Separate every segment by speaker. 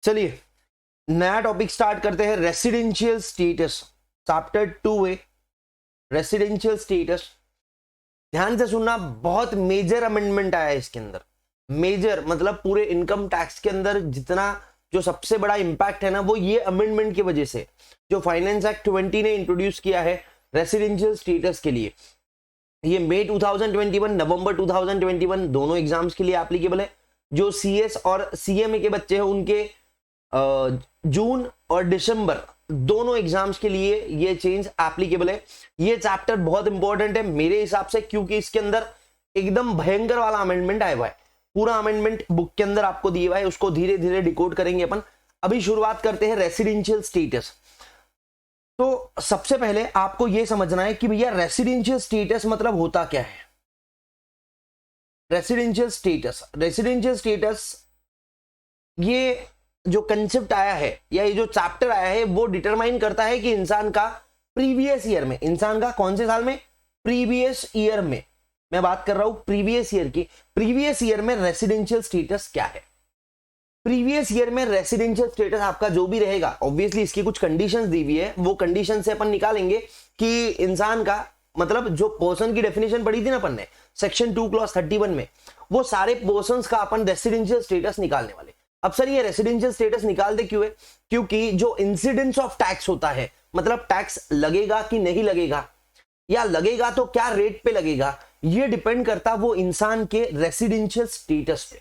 Speaker 1: चलिए नया topic start करते हैं, residential status, chapter 2A residential status. ध्यान से सुनना, बहुत मेजर अमेंडमेंट आया है इसके अंदर। मेजर मतलब पूरे इनकम टैक्स के अंदर जितना जो सबसे बड़ा इंपैक्ट है ना, वो ये अमेंडमेंट की वजह से जो फाइनेंस एक्ट 20 ने इंट्रोड्यूस किया है रेसिडेंशियल स्टेटस के लिए। ये मई 2021 नवंबर 2021 दोनों एग्जाम्स के लिए एप्लीकेबल है। जो सीएस और सीएमए के बच्चे हैं उनके जून और दिसंबर दोनों एग्जाम्स के लिए ये चेंज एप्लीकेबल है। ये चैप्टर बहुत इंपॉर्टेंट है मेरे हिसाब से, क्योंकि इसके अंदर एकदम भयंकर वाला अमेंडमेंट आया हुआ है। पूरा अमेंडमेंट बुक के अंदर आपको दिया हुआ है, उसको धीरे धीरे डिकोड करेंगे अपन। अभी शुरुआत करते हैं रेसिडेंशियल स्टेटस। तो सबसे पहले आपको यह समझना है कि भैया रेसिडेंशियल स्टेटस मतलब होता क्या है। रेसिडेंशियल स्टेटस ये जो कंसेप्ट आया है या ये जो चैप्टर आया है वो डिटरमाइन करता है कि इंसान का प्रीवियस ईयर में, इंसान का कौन से साल में, प्रीवियस ईयर में, मैं बात कर रहा हूं प्रीवियस ईयर की, प्रीवियस ईयर में रेसिडेंशियल स्टेटस क्या है। प्रीवियस ईयर में रेसिडेंशियल स्टेटस आपका जो भी रहेगा, ऑब्वियसली इसकी कुछ कंडीशंस दी हुई है, वो कंडीशन से अपन निकालेंगे कि इंसान का मतलब जो पर्सन की डेफिनेशन पढ़ी थी ना अपन ने सेक्शन 2 क्लॉज 31 में, वो सारे पर्संस का अपन रेसिडेंशियल स्टेटस निकालने वाले। अब सर ये रेसिडेंशियल स्टेटस निकालते क्यों है? क्योंकि जो इंसिडेंस ऑफ टैक्स होता है, मतलब टैक्स लगेगा कि नहीं लगेगा, या लगेगा तो क्या रेट पे लगेगा, ये डिपेंड करता वो इंसान के रेसिडेंशियल स्टेटस पे।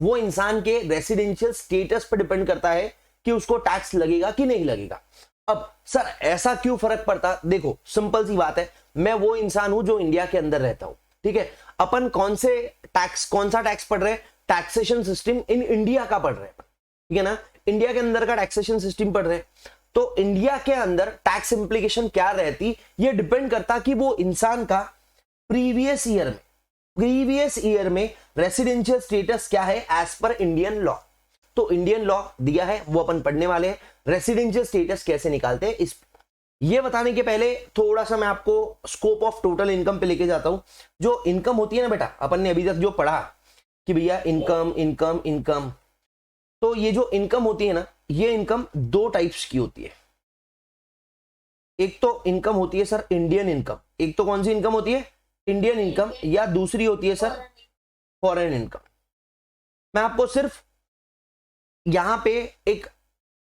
Speaker 1: वो इंसान के रेसिडेंशियल स्टेटस पे डिपेंड करता है कि उसको टैक्स लगेगा कि नहीं लगेगा। अब सर ऐसा क्यों फर्क पड़ता? देखो सिंपल सी बात है, मैं वो इंसान हूं जो इंडिया के अंदर रहता हूं, ठीक है। अपन कौन सा टैक्स पढ़ रहे हैं? टैक्सेशन सिस्टम इन इंडिया का पढ़ रहे हैं, ठीक है ना। इंडिया के अंदर का टैक्सेशन सिस्टम पढ़ रहे हैं, तो इंडिया के अंदर टैक्स इंप्लीकेशन क्या रहती, ये डिपेंड करता कि वो इंसान का प्रीवियस ईयर में रेसिडेंशियल स्टेटस क्या है एज पर इंडियन लॉ। तो इंडियन लॉ दिया है वो अपन पढ़ने वाले हैं। रेसिडेंशियल स्टेटस कैसे निकालते हैं इस ये बताने के पहले थोड़ा सा मैं आपको स्कोप ऑफ टोटल इनकम पे लेके जाता हूं। जो इनकम होती है ना बेटा, अपन ने अभी तक जो पढ़ा कि भैया इनकम, तो ये जो इनकम होती है ना, ये इनकम दो टाइप्स की होती है। एक तो इनकम होती है सर इंडियन इनकम, एक तो कौन सी इनकम होती है? इंडियन इनकम, या दूसरी होती है सर फॉरेन इनकम। मैं आपको सिर्फ यहां पे एक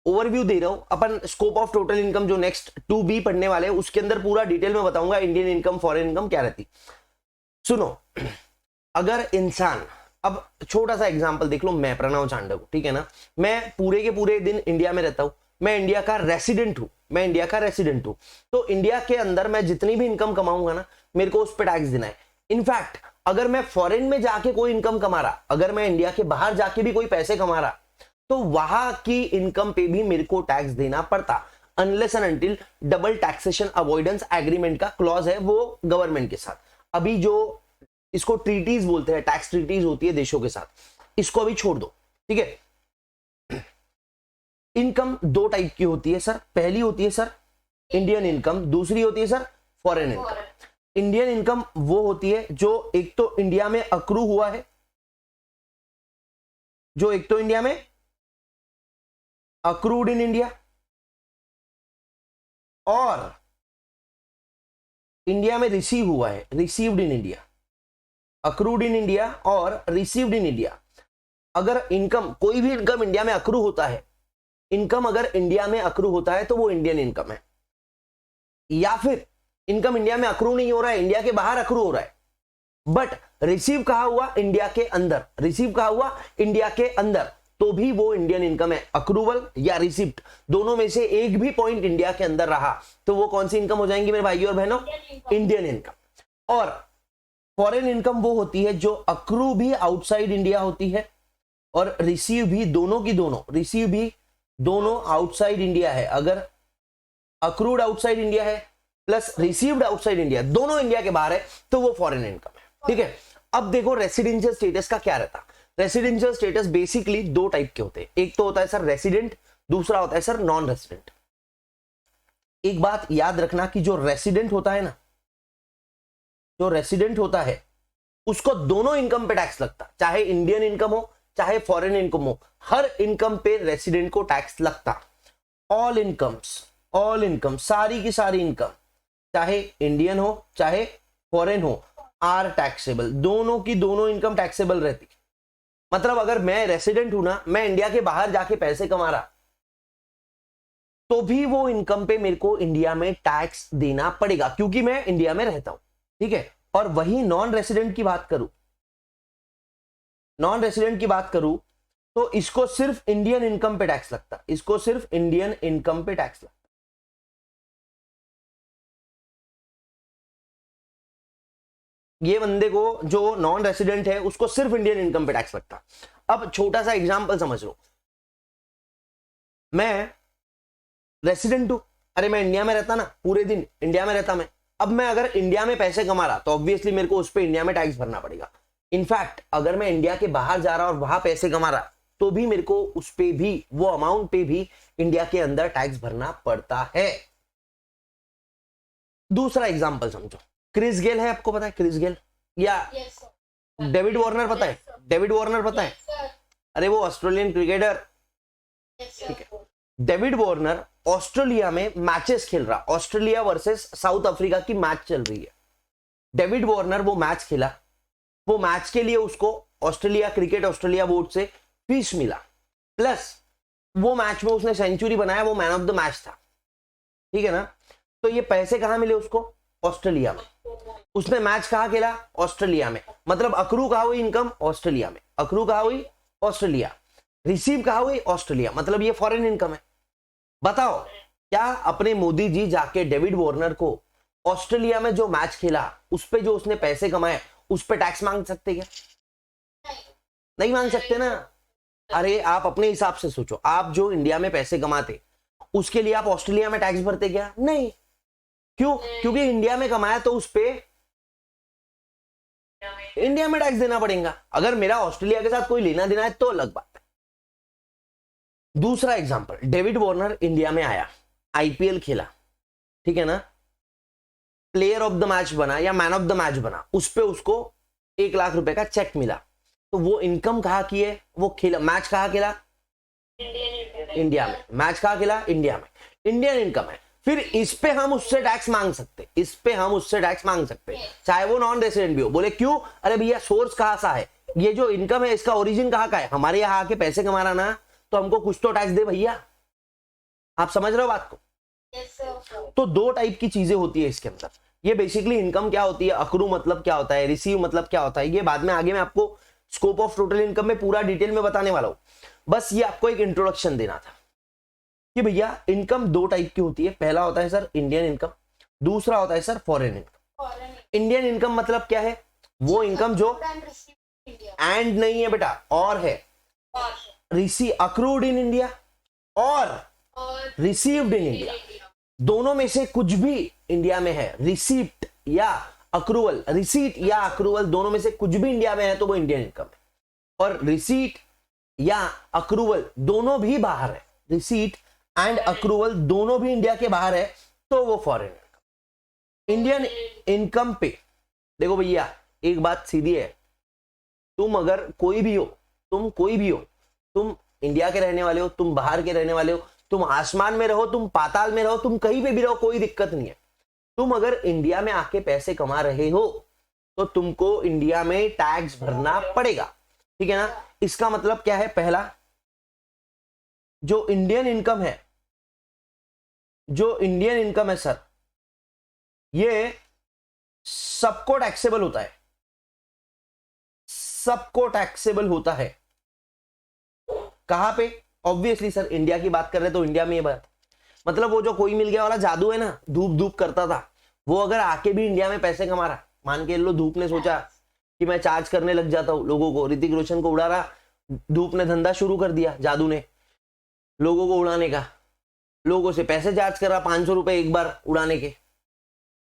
Speaker 1: ओवरव्यू दे रहा हूं। अपन स्कोप ऑफ टोटल इनकम जो नेक्स्ट 2B पढ़ने वाले हैं उसके अंदर पूरा डिटेल में बताऊंगा इंडियन इनकम फॉरेन इनकम क्या रहती। सुनो, अगर इंसान, अब छोटा सा एग्जांपल देख लो, मैं प्रणव चांडक हूं, ठीक है ना, मैं पूरे के पूरे दिन इंडिया में रहता हूं, मैं इंडिया का रेसिडेंट हूं, तो इंडिया के अंदर मैं जितनी भी इनकम कमाऊंगा ना, मेरे को उस पर टैक्स देना है। इनफैक्ट अगर मैं फॉरेन में जाके कोई इनकम कमा रहा, अगर मैं इंडिया के बाहर जाके भी कोई पैसे कमा रहा, तो वहां की इनकम पे भी मेरे को टैक्स देना पड़ता, unless and until double taxation avoidance agreement का क्लॉज है वो गवर्नमेंट के साथ। अभी जो इसको ट्रीटीज बोलते हैं, टैक्स ट्रीटीज होती है देशों के साथ, इसको अभी छोड़ दो, ठीक है। इनकम दो टाइप की होती है सर, पहली होती है सर इंडियन इनकम, दूसरी होती है sir foreign income. Indian income वो होती है जो एक तो इंडिया में अक्रू हुआ है, जो एक तो इंडिया में अक्रूड इन इंडिया, और इंडिया में रिसीव हुआ है, received in India, accrued in India और रिसीव्ड इन इंडिया। अगर इनकम, कोई भी इनकम इंडिया में अक्रू होता है, इनकम अगर इंडिया में अक्रू होता है तो वो इंडियन इनकम है। या फिर इनकम इंडिया में अक्रू नहीं हो रहा है, इंडिया के बाहर अक्रू हो रहा है, बट रिसीव कहा हुआ इंडिया के अंदर, तो भी वो इंडियन इनकम है। अक्रूवल या रिसिप्ट दोनों में से एक भी पॉइंट इंडिया के अंदर रहा तो वो कौन सी इनकम हो जाएंगी मेरे भाइयों और बहनों? Indian income. और फॉरेन इनकम वो होती है जो अक्रू भी आउटसाइड इंडिया होती है और रिसीव भी, रिसीव भी दोनों आउटसाइड इंडिया है। अगर अक्रूड आउटसाइड इंडिया है प्लस रिसीव्ड आउटसाइड इंडिया, दोनों इंडिया के बाहर है, तो वो फॉरेन इनकम है, ठीक है। अब देखो रेसिडेंशियल स्टेटस का क्या रहता। रेसिडेंशियल स्टेटस बेसिकली दो टाइप के होते हैं, एक तो होता है सर रेसिडेंट, दूसरा होता है सर नॉन रेसिडेंट। एक बात याद रखना कि जो रेसिडेंट होता है ना, जो रेसिडेंट होता है उसको दोनों इनकम पे टैक्स लगता, चाहे इंडियन इनकम हो चाहे फॉरेन इनकम हो, हर इनकम पे रेसिडेंट को टैक्स लगता। ऑल इनकम, सारी की सारी इनकम, चाहे इंडियन हो चाहे फॉरेन हो, आर टैक्सेबल। दोनों की दोनों इनकम टैक्सेबल रहती। मतलब अगर मैं रेसिडेंट हूं ना, मैं इंडिया के बाहर जाके पैसे कमा रहा, तो भी वो इनकम पे मेरे को इंडिया में टैक्स देना पड़ेगा, क्योंकि मैं इंडिया में रहता हूं, ठीक है। और वही नॉन रेसिडेंट की बात करूं, तो इसको सिर्फ इंडियन इनकम पे टैक्स लगता, इसको सिर्फ इंडियन इनकम पे टैक्स लगता। ये बंदे को जो नॉन रेसिडेंट है उसको सिर्फ इंडियन इनकम पे टैक्स लगता। अब छोटा सा एग्जांपल समझ लो, मैं रेसिडेंट हूं, अरे मैं इंडिया में रहता ना, पूरे दिन इंडिया में रहता मैं। अब मैं अगर इंडिया में पैसे कमा रहा तो ऑब्वियसली मेरे को उस पर इंडिया में टैक्स भरना पड़ेगा। इनफैक्ट अगर मैं इंडिया के बाहर जा रहा और वहां पैसे कमा रहा, तो भी मेरे को उस पे भी, वो अमाउंट पे भी इंडिया के अंदर टैक्स भरना पड़ता है। दूसरा एग्जांपल समझो, क्रिस गेल है, आपको पता है क्रिस गेल या डेविड वार्नर पता है? डेविड वार्नर पता है? अरे वो ऑस्ट्रेलियन क्रिकेटर, ठीक है। डेविड वार्नर ऑस्ट्रेलिया में मैचेस खेल रहा, ऑस्ट्रेलिया वर्सेस साउथ अफ्रीका की मैच चल रही है। डेविड वार्नर वो मैच खेला, वो मैच के लिए उसको ऑस्ट्रेलिया क्रिकेट ऑस्ट्रेलिया बोर्ड से फीस मिला, प्लस वो मैच में उसने सेंचुरी बनाया, वो मैन ऑफ द मैच था, ठीक है ना। तो ये पैसे कहां मिले उसको? ऑस्ट्रेलिया में। उसने मैच कहां खेला? ऑस्ट्रेलिया में। मतलब अक्रू कहां हुई इनकम? ऑस्ट्रेलिया में। अक्रू कहां हुई? ऑस्ट्रेलिया। रिसीव कहां हुई? ऑस्ट्रेलिया। मतलब ये फॉरेन इनकम है। बताओ, क्या अपने मोदी जी जाके डेविड वार्नर को ऑस्ट्रेलिया में जो मैच खेला उस पे जो उसने पैसे कमाए उस पे टैक्स मांग सकते क्या? नहीं मांग सकते ना। अरे आप अपने हिसाब से सोचो, आप जो इंडिया में पैसे कमाते उसके लिए आप ऑस्ट्रेलिया में टैक्स भरते क्या? नहीं। क्यों? क्योंकि इंडिया में कमाया तो उस पे इंडिया में टैक्स देना पड़ेगा। अगर मेरा ऑस्ट्रेलिया के साथ कोई लेना देना है तो अलग बात है। दूसरा एग्जांपल, डेविड वार्नर इंडिया में आया, आईपीएल खेला, ठीक है ना, प्लेयर ऑफ द मैच बना या मैन ऑफ द मैच बना, उस पे उसको 1 लाख रुपए का चेक मिला। तो वो इनकम कहां की है? वो खेला, मैच कहां खेला? इंडिया में। मैच कहां खेला? इंडिया में। इंडियन इनकम है। फिर इस पे हम उससे टैक्स मांग सकते, इस पे हम उससे टैक्स मांग सकते, चाहे वो नॉन रेसिडेंट भी हो। बोले क्यों? अरे भैया सोर्स कहां सा है, ये जो इनकम है इसका ओरिजिन कहां का है? हमारे यहां आके पैसे कमा रहा ना, तो हमको कुछ तो टैक्स दे भैया। आप समझ रहे हो बात को? तो दो टाइप की चीजें होती है इसके अंदर। ये बेसिकली इनकम क्या होती है, अक्रू मतलब क्या होता है, रिसीव मतलब क्या होता है, ये बाद में आगे मैं आपको स्कोप ऑफ टोटल इनकम में पूरा डिटेल में बताने वाला हूं। बस ये आपको एक इंट्रोडक्शन देना था कि भैया इनकम दो टाइप की होती है। पहला होता है सर इंडियन इनकम, दूसरा होता है sir foreign income. Indian income मतलब क्या है? वो इनकम जो एंड नहीं है बेटा, और है, रिसीव अक्रूड इन इंडिया और रिसीव्ड इन इंडिया, दोनों में से कुछ भी इंडिया में है, रिसीप्ट या अक्रूवल, रिसीट या अक्रूवल, दोनों में से कुछ भी इंडिया में है तो वो इंडियन इनकम है। और रिसीट या अक्रूवल दोनों भी बाहर है, रिसीट एंड अक्रूवल दोनों भी इंडिया के बाहर है, तो वो फॉरेन इनकम। इंडियन इनकम पे देखो भैया, एक बात सीधी है, तुम अगर कोई भी हो, तुम इंडिया के रहने वाले हो, तुम बाहर के रहने वाले हो, तुम आसमान में रहो, तुम पाताल में रहो, तुम कहीं पे भी रहो, कोई दिक्कत नहीं है। तुम अगर इंडिया में आके पैसे कमा रहे हो तो तुमको इंडिया में टैक्स भरना पड़ेगा, ठीक है ना। इसका मतलब क्या है? पहला, जो इंडियन इनकम है, जो इंडियन इनकम है सर, ये सबको टैक्सेबल होता है, सबको टैक्सेबल होता है। कहां पे? ऑब्वियसली सर इंडिया की बात कर रहे तो इंडिया में ये बात, मतलब वो जो कोई मिल गया वाला जादू है ना, धूप धूप करता था, वो अगर आके भी इंडिया में पैसे कमा रहा, मान के लो धूप ने सोचा कि मैं चार्ज करने लग जाता हूं लोगों को, ऋतिक रोशन को उड़ा रहा, धूप ने धंधा शुरू कर दिया, जादू ने लोगों को उड़ाने का, लोगों से पैसे चार्ज कर रहा 500 रुपए एक बार उड़ाने के।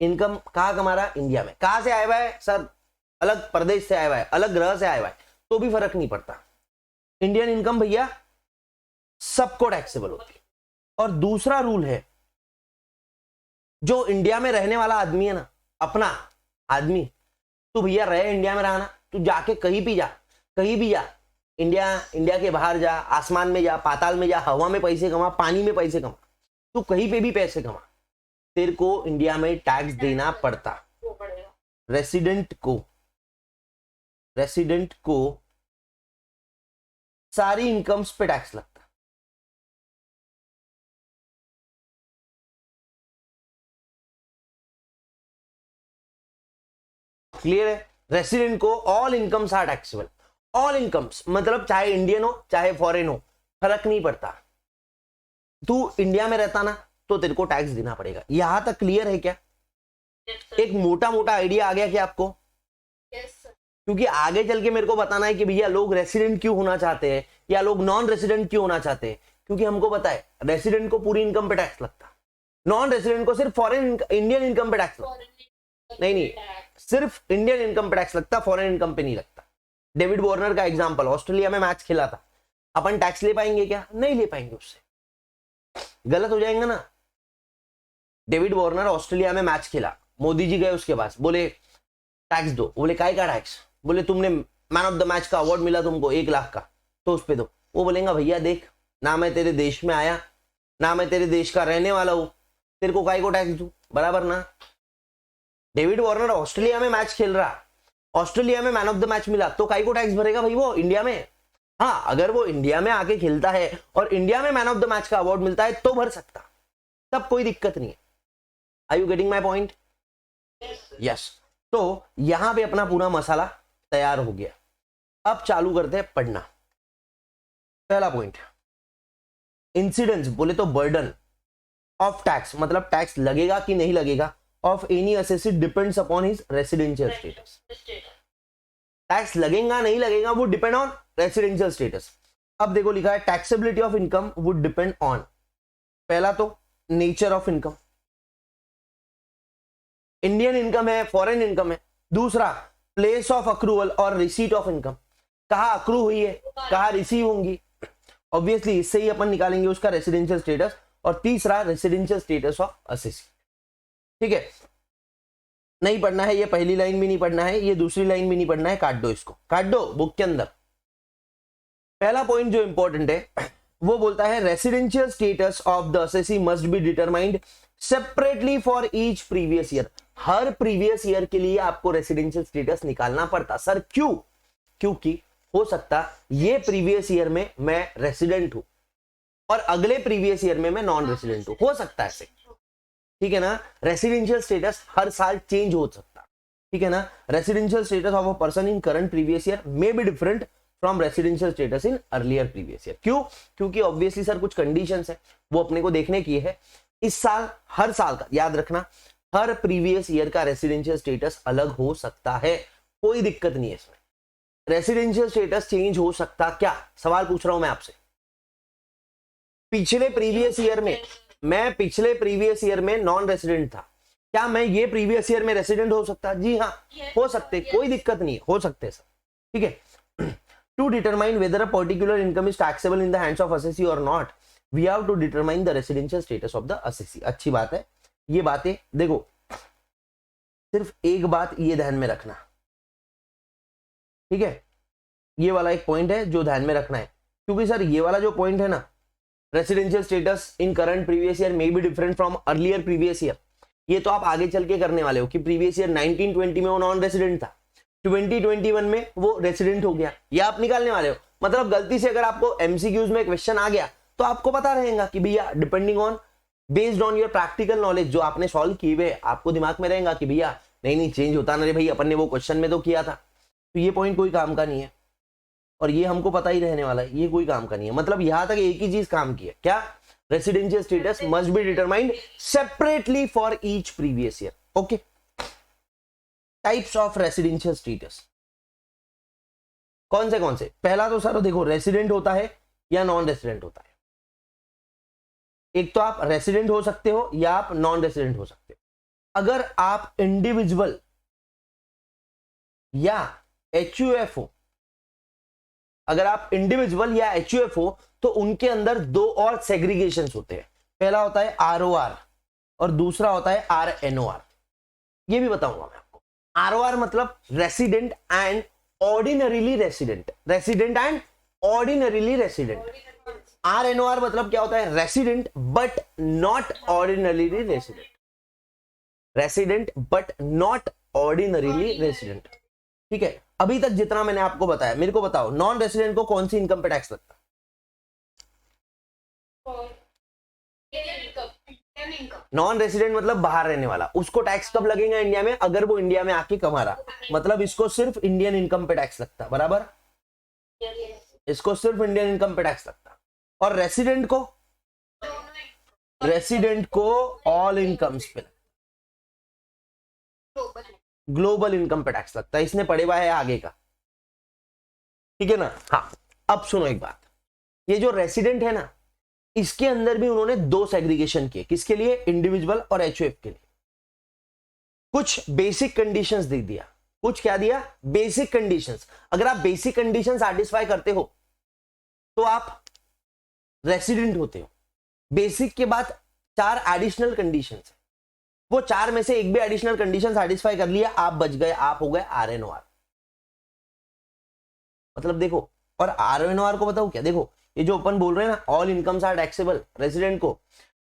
Speaker 1: इनकम कहां कमा रहा? इंडिया में। कहां से आया हुआ है सर? अलग प्रदेश से आया हुआ है, अलग ग्रह से आया हुआ है, तो भी फर्क नहीं पड़ता। इंडियन इनकम भैया सबको टैक्सेबल होती है। और दूसरा रूल है, जो इंडिया में रहने वाला आदमी है ना, अपना आदमी, तू भैया रहे इंडिया में रहना, तू जाके कहीं भी जा, इंडिया इंडिया के बाहर जा, आसमान में जा, पाताल में जा, हवा में पैसे कमा, पानी में पैसे कमा, तू कहीं पे भी पैसे कमा, तेरे को इंडिया में टैक्स देना पड़ता। रेसिडेंट को सारी इनकम्स पे टैक्स लगता। क्लियर है? रेसिडेंट को all incomes are taxable. All incomes मतलब चाहे इंडियन हो चाहे फॉरेन हो, फर्क नहीं पड़ता। तू इंडिया में रहता ना तो तेरे को टैक्स देना पड़ेगा। यहां तक क्लियर है क्या? एक मोटा मोटा आइडिया आ गया क्या आपको? क्योंकि आगे चल के मेरे को बताना है कि भैया लोग रेसिडेंट क्यों होना चाहते हैं या लोग नॉन रेसिडेंट क्यों होना चाहते हैं। क्योंकि हमको पता है रेसिडेंट को पूरी इनकम पे टैक्स लगता, नॉन रेसिडेंट को सिर्फ फॉरेन इंडियन इनकम पे टैक्स लगता। नहीं, सिर्फ इंडियन इनकम पे टैक्स लगता, फॉरेन इनकम पे नहीं लगता। डेविड वार्नर का एग्जांपल, ऑस्ट्रेलिया में मैच खेला था, अपन टैक्स ले पाएंगे क्या? नहीं ले पाएंगे, उससे गलत हो जाएंगे ना। डेविड वार्नर ऑस्ट्रेलिया में मैच खेला, मोदी जी गए उसके पास, बोले टैक्स दो। बोले काय का टैक्स? बोले तुमने मैन ऑफ द मैच का अवार्ड मिला तुमको 1 लाख का, तो उस पे दो। वो बोलेगा भैया देख, ना मैं तेरे देश में आया, ना मैं तेरे देश का रहने वाला हूं, तेरे को काय को टैक्स दू? बराबर ना। डेविड वार्नर ऑस्ट्रेलिया में मैच खेल रहा, ऑस्ट्रेलिया में मैन ऑफ द मैच मिला, तो काय को टैक्स भरेगा भाई वो इंडिया में? हाँ, अगर वो इंडिया में आके खेलता है और इंडिया में मैन ऑफ द मैच का अवार्ड मिलता है तो भर सकता, तब कोई दिक्कत नहीं है। Are you getting my point? Yes. तो यहां पे अपना पूरा मसाला तैयार हो गया। अब चालू करते हैं पढ़ना। पहला पॉइंट, इंसिडेंस बोले तो बर्डन ऑफ टैक्स, मतलब टैक्स लगेगा कि नहीं लगेगा, of any assessee depends upon his residential status. Tax लगेगा नहीं लगेगा वो डिपेंड ऑन रेसिडेंशियल स्टेटस। अब देखो लिखा है taxability of income would depend on, पहला तो nature of income, Indian income है फॉरेन इनकम है। दूसरा प्लेस ऑफ अक्रूवल और रिसीट ऑफ इनकम, कहा अक्रू हुई है कहा रिसीव होंगी, ऑब्वियसली इससे ही अपन निकालेंगे उसका रेसिडेंशियल स्टेटस। और तीसरा रेसिडेंशियल स्टेटस ऑफ असेसी। ठीक है, नहीं पढ़ना है, ये पहली लाइन भी नहीं पढ़ना है, ये दूसरी लाइन भी नहीं पढ़ना है, काट दो इसको, काट दो बुक के अंदर। पहला पॉइंट जो इंपॉर्टेंट है वो बोलता है residential status of the assessee must be determined separately for each previous year. Her previous year के लिए आपको रेसिडेंशियल स्टेटस निकालना पड़ता। सर क्यों? क्योंकि हो सकता ये प्रीवियस ईयर में मैं रेसिडेंट हूं और अगले प्रीवियस ईयर में मैं नॉन रेसिडेंट हूं, हो सकता है ऐसे। ठीक है ना, रेसिडेंशियल स्टेटस हर साल चेंज हो सकता। ठीक है ना, residential status of a person in current previous year may be different from residential status in earlier previous year. क्यों? क्योंकि ऑब्वियसली सर कुछ कंडीशंस है वो अपने को देखने की है। इस साल, हर साल का याद रखना, हर प्रीवियस ईयर का रेसिडेंशियल स्टेटस अलग हो सकता है, कोई दिक्कत नहीं है इसमें। रेसिडेंशियल स्टेटस चेंज हो सकता क्या? सवाल पूछ रहा हूं मैं आपसे। पिछले प्रीवियस ईयर में नॉन रेसिडेंट था, क्या मैं ये प्रीवियस ईयर में रेसिडेंट हो सकता? जी हाँ, हो सकते, कोई दिक्कत नहीं है, हो सकते सर। ठीक है, to determine whether a particular income is taxable in the hands of assessee और not, we have to determine the residential status of the assessee. अच्छी बात है, ये बातें देखो, सिर्फ एक बात ये ध्यान में रखना। ठीक है, ये वाला एक पॉइंट है जो ध्यान में रखना है, क्योंकि सर ये वाला जो पॉइंट है ना, residential status in current previous year may be different from earlier previous year, ये तो आप आगे चल के करने वाले हो कि प्रीवियस ईयर 1920 में वो नॉन रेसिडेंट था, 2021 में वो रेसिडेंट हो गया, ये आप निकालने वाले हो। मतलब गलती से अगर आपको एमसीक्यूज में क्वेश्चन आ गया तो आपको पता रहेगा कि भैया depending on, based on your practical knowledge जो आपने सॉल्व किए हुए, आपको दिमाग में रहेगा कि भैया नहीं चेंज होता ना रे भाई, अपन ने वो क्वेश्चन में तो किया था। तो ये पॉइंट कोई काम का नहीं है और ये हमको पता ही रहने वाला है, ये कोई काम का नहीं है। मतलब यहां तक एक ही चीज काम की है, क्या? Residential status must be determined separately for each previous year. Okay, types of residential status कौन से? पहला तो सर देखो, रेसिडेंट होता है या नॉन रेसिडेंट होता है। एक तो आप रेसिडेंट हो सकते हो या आप नॉन रेसिडेंट हो सकते हो। अगर आप इंडिविजुअल या एचयूएफ हो, अगर आप इंडिविजुअल या एचयूएफ हो तो उनके अंदर दो और सेग्रीगेशन होते हैं। पहला होता है आरओआर और दूसरा होता है आरएनओआर। ये भी बताऊंगा मैं आपको। आरओआर मतलब resident and ordinarily resident, resident and ordinarily resident. RNOR मतलब क्या होता है? Resident but not ordinarily resident, resident but not ordinarily resident. ठीक है, अभी तक जितना मैंने आपको बताया, मेरे को बताओ नॉन रेसिडेंट को कौन सी इनकम पे टैक्स लगता है? नॉन रेसिडेंट मतलब बाहर रहने वाला, उसको टैक्स कब लगेगा इंडिया में? अगर वो इंडिया में आके कमा रहा, मतलब इसको सिर्फ इंडियन इनकम पे टैक्स लगता, बराबर, इसको सिर्फ इंडियन इनकम पे टैक्स लगता। और रेसिडेंट को, रेसिडेंट को ऑल इनकम्स पे, ग्लोबल इनकम पे टैक्स लगता है। इसने पढ़े हुआ है आगे का, ठीक है ना? हाँ, अब सुनो एक बात, ये जो रेसिडेंट है ना, इसके अंदर भी उन्होंने दो सेग्रीगेशन किए। किसके लिए? इंडिविजुअल और एचयूएफ के लिए। कुछ बेसिक कंडीशंस दे दिया, कुछ क्या दिया? Basic conditions. अगर आप बेसिक कंडीशन सैटिस्फाई करते हो तो आप रेसिडेंट होते हो। बेसिक के बाद 4 एडिशनल कंडीशंस है, वो 4 में से एक भी एडिशनल कंडीशन सैटिस्फाई कर लिया, आप बच गए, आप हो गए RNOR। मतलब देखो, और RNOR को बताओ क्या, देखो ये जो अपन बोल रहे हैं ना, all incomes are taxable, resident को,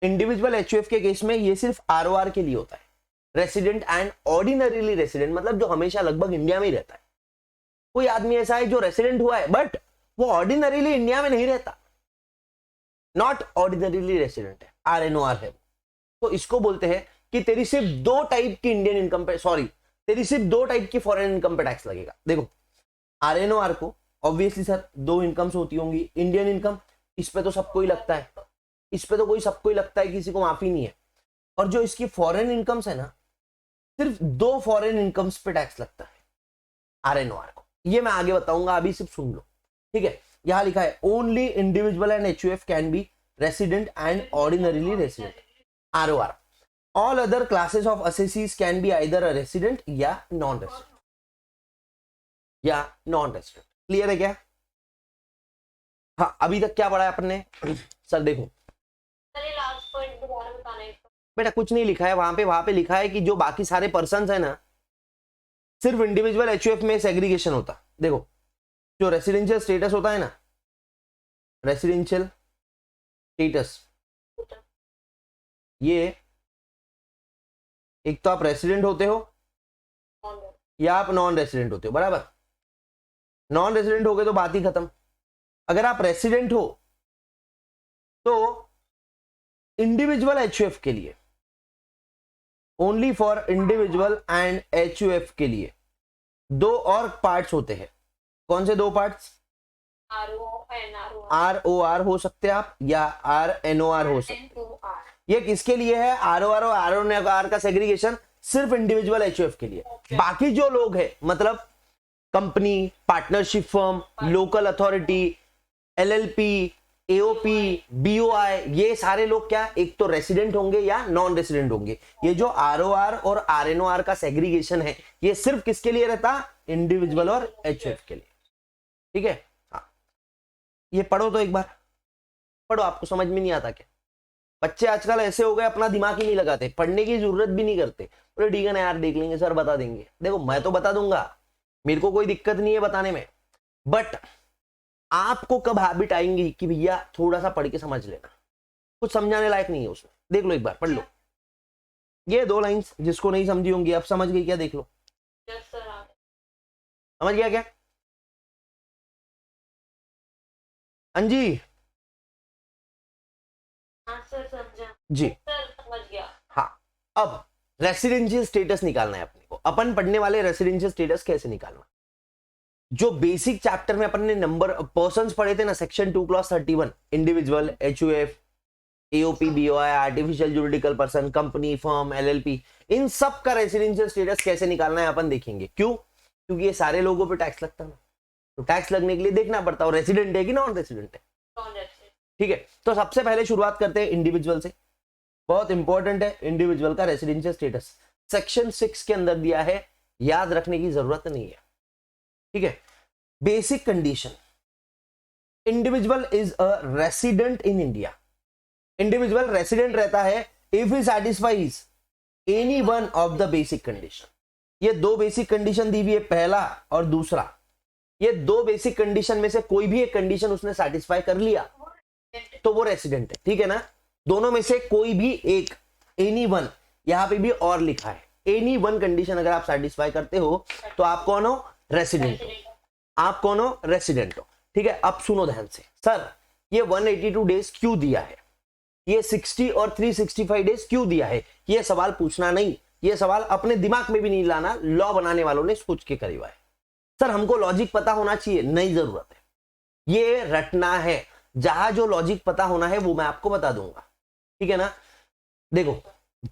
Speaker 1: इंडिविजुअल एचयूएफ के केस में ये सिर्फ ROR के लिए होता है। रेसिडेंट एंड ऑर्डिनरीली रेसिडेंट मतलब जो हमेशा लगभग इंडिया में ही रहता है। कोई आदमी ऐसा है जो रेसिडेंट हुआ है बट वो ऑर्डिनरीली इंडिया में नहीं रहता, नॉट ऑर्डिनरीली रेसिडेंट है, RNOR है। तो इसको बोलते हैं कि तेरी सिर्फ 2 टाइप की इंडियन इनकम पे, सॉरी, तेरी सिर्फ 2 टाइप की फॉरेन इनकम पे टैक्स लगेगा। देखो RNOR को ऑब्वियसली सर 2 इनकम्स होती होंगी, इंडियन इनकम, इस पे तो सबको ही लगता है, इस पे तो कोई सबको ही लगता है, किसी को माफी नहीं है। और जो इसकी फॉरेन इनकम्स है ना, सिर्फ 2 फॉरेन इनकम्स पे टैक्स लगता है RNOR को। ये मैं आगे बताऊंगा, अभी सिर्फ सुन लो, ठीक है? यहां लिखा है only individual and HUF can be resident and ordinarily resident, ROR। All other classes of assessees can be either a resident या नॉन रेसिडेंट, या नॉन रेसिडेंट। क्लियर है क्या? हाँ, अभी तक क्या पढ़ा है अपन ने? सर देखो बेटा, कुछ नहीं लिखा है वहां पे लिखा है कि जो बाकी सारे पर्सन्स है ना, सिर्फ इंडिविजुअल एचयूएफ में सेग्रीगेशन होता। देखो जो रेसिडेंशियल स्टेटस होता है ना, रेसिडेंशियल स्टेटस, ये एक तो आप रेसिडेंट होते हो या आप नॉन रेसिडेंट होते हो, बराबर। नॉन रेसिडेंट हो गए तो बात ही खत्म। अगर आप रेसिडेंट हो तो इंडिविजुअल एचयूएफ के लिए, only for individual and HUF के लिए 2 और पार्ट्स होते हैं। कौन से 2 पार्ट्स? ROR हो सकते हैं आप, या RNOR हो सकते हैं। ये किसके लिए है? ROR और RNOR का सेग्रीगेशन सिर्फ इंडिविजुअल एचयूएफ के लिए। बाकी जो लोग हैं, मतलब company, partnership firm, local authority, LLP, AOP, BOI, ये सारे लोग क्या, एक तो रेसिडेंट होंगे या नॉन रेसिडेंट होंगे। ये जो ROR और RNOR का सेग्रीगेशन है, ये सिर्फ किसके लिए रहता? इंडिविजुअल और एचयूएफ के लिए, ठीक है? हाँ, ये पढ़ो तो एक बार पढ़ो, आपको समझ में नहीं आता क्या? बच्चे आजकल ऐसे हो गए, अपना दिमाग ही नहीं लगाते, पढ़ने की जरूरत भी नहीं करते। बोले ठीक है ना यार, देख लेंगे सर, बता देंगे। देखो मैं तो बता दूंगा, मेरे को कोई दिक्कत नहीं है बताने में, बट आपको कब हैबिट आएंगी कि भैया थोड़ा सा पढ़ के समझ लेना, कुछ समझाने लायक नहीं है उसमें। देख लो एक बार, पढ़ लो ये 2 लाइंस, जिसको नहीं समझी होंगी अब समझ गई क्या? देख लो, समझ गया क्या? अंजी जी, समझ गया। हाँ, अब रेसिडेंशियल स्टेटस निकालना है अपने को। अपन पढ़ने वाले रेसिडेंशियल स्टेटस कैसे निकालना। जो बेसिक चैप्टर में अपन ने नंबर पर्सन्स पढ़े थे ना, section 2 clause 31, individual, HUF, AOP, BOI, artificial juridical person, company, firm, LLP, इन सब का रेसिडेंशियल स्टेटस कैसे निकालना है अपन देखेंगे। क्यों? क्योंकि ये सारे लोगों पे टैक्स लगता है ना, तो टैक्स लगने के लिए देखना पड़ता है रेसिडेंट है कि नॉन रेसिडेंट है। ठीक है, तो सबसे पहले शुरुआत करते हैं इंडिविजुअल से। बहुत इंपॉर्टेंट है इंडिविजुअल का रेसिडेंशियल स्टेटस, सेक्शन 6 के अंदर दिया है, याद रखने की जरूरत नहीं है, ठीक है? Basic condition, individual is a resident in India. Individual resident रहता है if he satisfies any one of the basic condition. ये 2 बेसिक कंडीशन दी हुई है, पहला और दूसरा। ये दो बेसिक कंडीशन में से कोई भी एक कंडीशन उसने सेटिस्फाई कर लिया तो वो रेसिडेंट है, ठीक है ना। दोनों में से कोई भी एक, एनी वन, यहां पे भी और लिखा है, एनी वन कंडीशन अगर आप सेटिस्फाई करते हो तो आप कौन हो, रेसिडेंट हो, आप कौन हो, रेसिडेंट हो, ठीक है। अब सुनो ध्यान से, सर ये 182 डेज क्यों दिया है, ये 60 और 365 डेज क्यों दिया है, ये सवाल पूछना नहीं, ये सवाल अपने दिमाग में भी नहीं लाना, लॉ बनाने वालों ने सोच के करी हुआ है। सर हमको लॉजिक पता होना चाहिए, नहीं जरूरत है, ये रटना है, जहां जो लॉजिक पता होना है वो मैं आपको बता दूंगा, ठीक है ना। देखो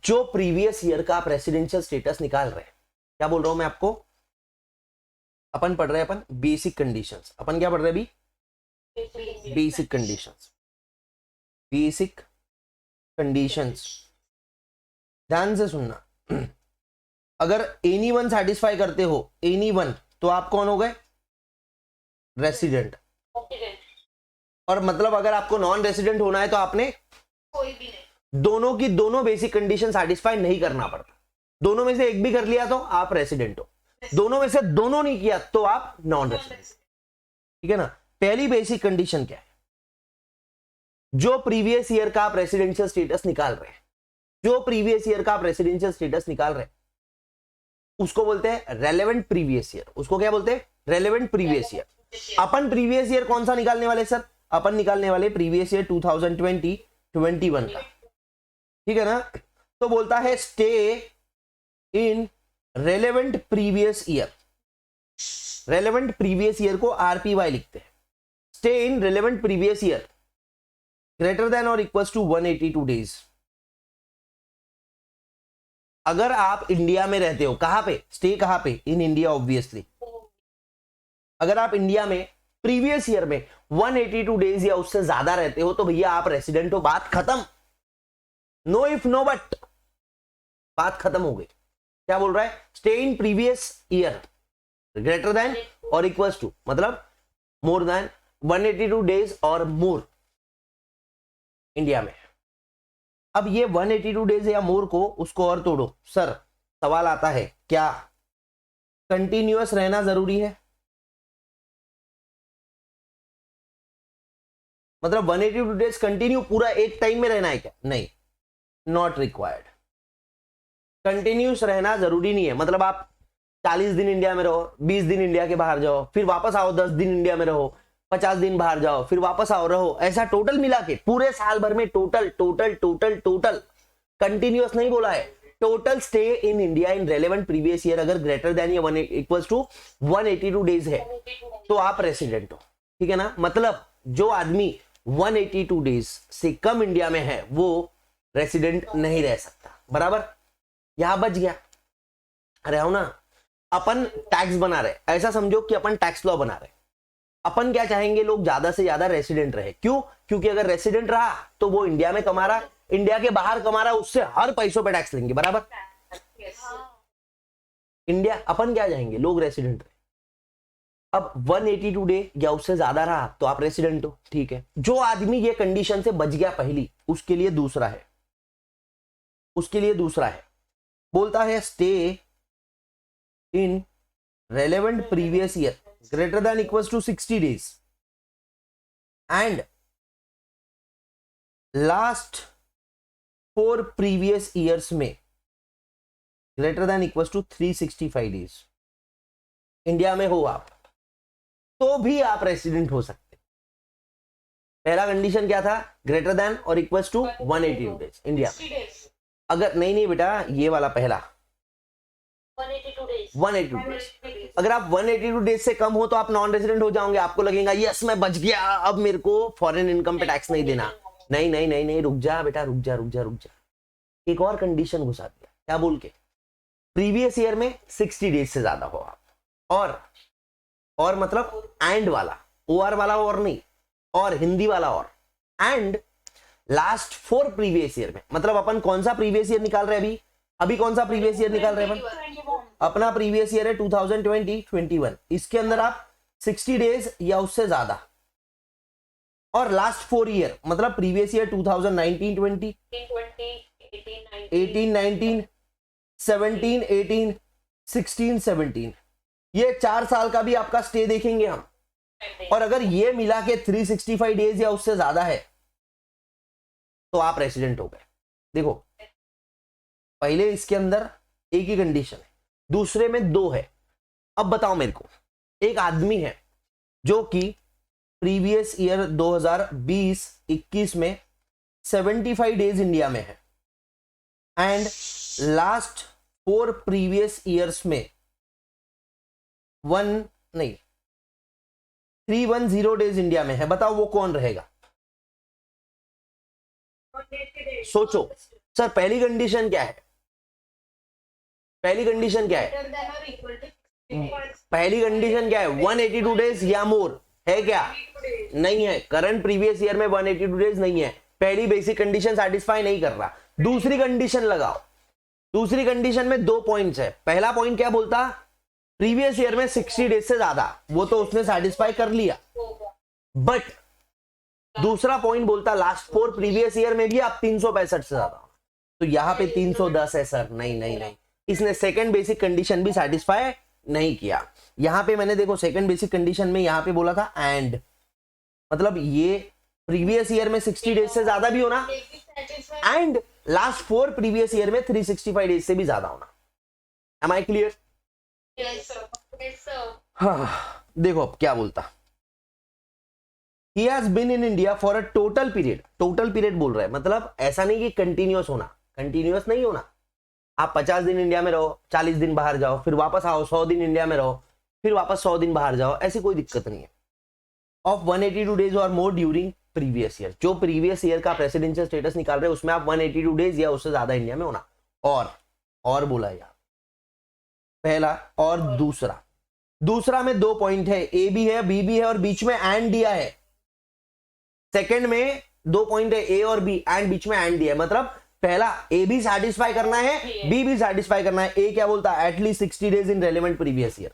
Speaker 1: जो प्रीवियस ईयर का आप रेसिडेंशियल स्टेटस निकाल रहे हैं, क्या बोल रहा हूं मैं आपको, अपन पढ़ रहे हैं, अपन बेसिक कंडीशंस, अपन क्या पढ़ रहे हैं अभी, बेसिक कंडीशंस, बेसिक कंडीशंस, ध्यान से सुनना। अगर एनी वन सेटिस्फाई करते हो, एनी वन, तो आप कौन हो गए, रेसिडेंट। और मतलब अगर आपको नॉन रेसिडेंट होना है तो आपने
Speaker 2: कोई भी नहीं,
Speaker 1: दोनों की दोनों बेसिक कंडीशन सेटिस्फाई नहीं करना पड़ता, दोनों में से एक भी कर लिया तो आप रेसिडेंट हो, दोनों में से दोनों नहीं किया तो आप नॉन रेसिडेंट, ठीक है ना। पहली बेसिक कंडीशन क्या है, जो प्रीवियस ईयर का आप रेसिडेंशियल स्टेटस निकाल रहे हैं, जो प्रीवियस ईयर का आप रेसिडेंशियल स्टेटस निकाल रहे हैं उसको बोलते हैं रेलेवेंट प्रीवियस ईयर, उसको क्या बोलते हैं, रेलेवेंट प्रीवियस ईयर। अपन प्रीवियस ईयर कौन सा निकालने वाले सर, अपन निकालने वाले प्रीवियस ईयर 2020-21 का, ठीक है ना। तो बोलता है stay in relevant previous year, relevant previous year को आरपीवाई लिखते हैं, stay in relevant previous year greater than और इक्वल टू 182 डेज। अगर आप इंडिया में रहते हो, कहां पे स्टे, कहां पे, इन इंडिया ऑब्वियसली, अगर आप इंडिया में प्रीवियस ईयर में 182 डेज या उससे ज्यादा रहते हो तो भैया आप रेसिडेंट हो, बात खत्म, नो इफ नो बट, बात खत्म हो गई। क्या बोल रहा है, stay in previous year greater than और इक्वल टू, मतलब मोर देन 182 डेज और मोर इंडिया में। अब ये 182 डेज या मोर को, उसको और तोड़ो सर, सवाल आता है क्या कंटिन्यूअस रहना जरूरी है, मतलब 182 डेज कंटिन्यू पूरा एक टाइम में रहना है क्या, नहीं, नॉट रिक्वायर्ड। कंटिन्यूस रहना जरूरी नहीं है, मतलब आप 40 दिन इंडिया में रहो, 20 दिन इंडिया के बाहर जाओ, फिर वापस आओ, 10 दिन इंडिया में रहो, 50 दिन बाहर जाओ, फिर वापस आओ, रहो, ऐसा टोटल मिला के पूरे साल भर में total total total total continuous नहीं बोला है, total stay in India in relevant previous year अगर ग्रेटर देन या इक्वल्स टू 182 डेज है तो आप रेसिडेंट हो, ठीक है ना। मतलब जो आदमी 182 डेज से कम इंडिया में है वो रेसिडेंट नहीं रह सकता, बराबर, यहां बच गया। अरे हो ना, अपन टैक्स बना रहे, ऐसा समझो कि अपन टैक्स लॉ बना रहे, अपन क्या चाहेंगे, लोग ज्यादा से ज्यादा रेसिडेंट रहे, क्यों, क्योंकि अगर रेसिडेंट रहा तो वो इंडिया में कमा रहा, इंडिया के बाहर कमा रहा, उससे हर पैसों पे टैक्स लेंगे, बराबर। इंडिया, अपन क्या चाहेंगे, लोग रेसिडेंट रहे। अब 182 डे या उससे ज्यादा रहा तो आप रेसिडेंट हो, ठीक है। जो आदमी ये कंडीशन से बच गया पहली, उसके लिए दूसरा है, उसके लिए दूसरा है, बोलता है stay in relevant previous year greater than equals to 60 days and last 4 previous years में greater than equals to 365 days India में हो आप तो भी आप रेसिडेंट हो सकते। पहला कंडीशन क्या था, ग्रेटर देन और इक्वल्स टू 182 डेज इंडिया में। अगर नहीं बेटा, ये वाला पहला 182 डेज, अगर आप 182 डेज से कम हो तो आप नॉन रेजिडेंट हो जाओगे, आपको लगेगा यस मैं बच गया, अब मेरे को फॉरेन इनकम पे टैक्स नहीं देना। नहीं नहीं नहीं नहीं, रुक जा बेटा, रुक जा रुक जा रुक जा, एक और कंडीशन घुसा दिया, क्या बोल के, प्रीवियस ईयर में 60 डेज से ज्यादा हो आप, और मतलब एंड वाला, ओआर वाला और नहीं, और हिंदी वाला और, एंड लास्ट 4 प्रीवियस ईयर में, मतलब अपन कौन सा प्रीवियस ईयर निकाल रहे हैं अभी कौन सा प्रीवियस ईयर निकाल रहे हैं अपन, अपना प्रीवियस ईयर है 2020-21, इसके अंदर आप 60 डेज या उससे ज्यादा, और लास्ट 4 ईयर मतलब प्रीवियस ईयर 2019-20, 18-19, 17-18, 16-17, ये 4 साल का भी आपका स्टे देखेंगे हम, और अगर ये मिला के 365 डेज या उससे ज्यादा है तो आप रेसिडेंट हो गए। देखो पहले इसके अंदर एक ही कंडीशन है, दूसरे में 2 है। अब बताओ मेरे को, एक आदमी है जो कि प्रीवियस ईयर 2020-21 में 75 डेज इंडिया में है एंड लास्ट 4 प्रीवियस ईयर्स में 310 डेज इंडिया में है। बताओ वो कौन रहेगा? सोचो सर, पहली कंडीशन क्या है? पहली कंडीशन क्या है? पहली कंडीशन क्या है? 182 डेज या मोर है क्या? नहीं है। करंट प्रीवियस ईयर में 182 डेज नहीं है। पहली बेसिक कंडीशन सेटिस्फाई नहीं कर रहा। दूसरी कंडीशन लगाओ। दूसरी कंडीशन में 2 पॉइंट्स है। पहला पॉइंट क्या बोलता? प्रीवियस ईयर में 60 डेज से ज्यादा, वो तो उसने सेटिस्फाई कर लिया। बट दूसरा पॉइंट बोलता लास्ट 4 प्रीवियस ईयर में भी आप 365 से ज्यादा। तो यहां पे 310 है सर। नहीं नहीं नहीं, इसने सेकंड बेसिक कंडीशन भी सेटिस्फाई नहीं किया। यहां पे मैंने देखो सेकंड बेसिक कंडीशन में यहां पे बोला था एंड, मतलब ये प्रीवियस ईयर में 60 डेज से ज्यादा भी होना एंड लास्ट 4 प्रीवियस ईयर में 365 डेज से भी ज्यादा होना। Am I clear? हाँ, देखो अब क्या बोलता। He has been in India for a total period। Total period बोल रहा है, मतलब ऐसा नहीं कि कंटिन्यूअस होना, कंटिन्यूअस नहीं होना। आप 50 दिन इंडिया में रहो, 40 दिन बाहर जाओ, फिर वापस आओ, 100 दिन इंडिया में रहो, फिर वापस 100 दिन बाहर जाओ, ऐसी कोई दिक्कत नहीं है। ऑफ 182 डेज और मोर ड्यूरिंग प्रीवियस ईयर, जो प्रीवियस ईयर का प्रेसिडेंशियल स्टेटस निकाल रहे हैं उसमें आप 182 डेज या उससे ज्यादा इंडिया में होना। और बोला यार, पहला और दूसरा। दूसरा में 2 पॉइंट है, ए भी है बी भी है और बीच में एंड दिया है। सेकंड में 2 पॉइंट है, ए और बी एंड बीच में एंड दिया है। मतलब पहला ए भी सेटिस्फाई करना है, बी भी सेटिस्फाई करना है। ए क्या बोलता है? At least 60 days in relevant previous year,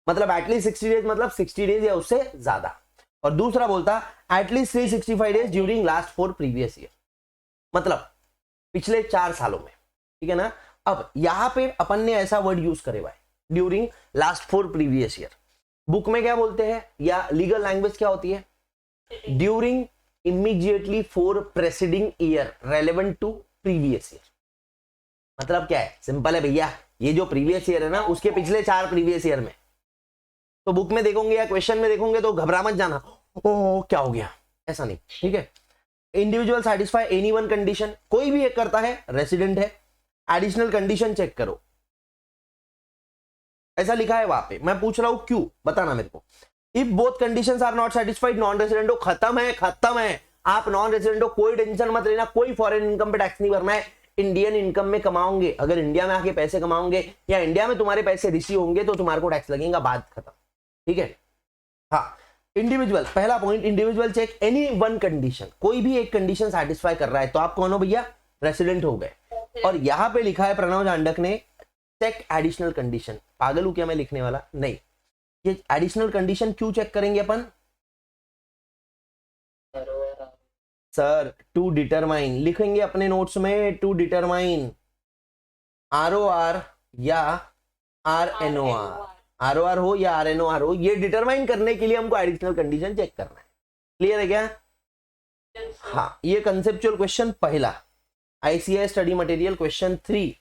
Speaker 1: मतलब एटलीस्ट 60 डेज, मतलब 60 डेज या उससे ज्यादा। और दूसरा बोलता at least 365 days during last 4 previous year, मतलब पिछले 4 सालों में। ठीक है ना? अब यहां पे अपन ने ऐसा वर्ड यूज करे हुआ है, during last 4 previous year. Book में क्या बोलते हैं या लीगल लैंग्वेज क्या होती है? During immediately 4 preceding year relevant to previous year. मतलब क्या है? सिंपल है भैया, ये जो प्रीवियस ईयर है ना उसके पिछले 4 प्रीवियस ईयर में। तो बुक में देखोगे या क्वेश्चन में देखोगे तो घबरा मत जाना, ओ क्या हो गया, ऐसा नहीं। ठीक है? Individual satisfy any one condition, कोई भी एक करता है, रेसिडेंट है। एडिशनल कंडीशन चेक करो, ऐसा लिखा है वहां पे। मैं पूछ रहा हूं क्यों, बताना मेरे को। If both conditions are not satisfied, non resident हो। खत्म है, खत्म है। आप नॉन रेसिडेंट हो, कोई टेंशन मत लेना, कोई फॉरेन इनकम पे टैक्स नहीं भरना है। इंडियन इनकम में कमाओगे, अगर इंडिया में आके पैसे कमाओगे या इंडिया में तुम्हारे पैसे रिसीव होंगे तो तुम्हारे को टैक्स लगेगा, बात खत्म। ठीक है? हाँ, इंडिविजुअल, पहला point, individual check any one condition, कोई भी एक कंडीशन सेटिस्फाई कर रहा है तो आप कौन हो भैया? रेसिडेंट हो गए। और यहां पे लिखा है प्रणव जांडक ने चेक एडिशनल कंडीशन। पागल हूं क्या मैं लिखने वाला? नहीं। ये एडिशनल कंडीशन क्यों चेक करेंगे अपन? सर टू डिटरमाइन लिखेंगे अपने नोट्स में, टू डिटरमाइन ROR या RNOR, ROR हो या RNOR हो, ये डिटरमाइन करने के लिए हमको एडिशनल कंडीशन चेक करना है। क्लियर है क्या? हाँ, ये कंसेप्चुअल क्वेश्चन पहला, ICAI study material question 3,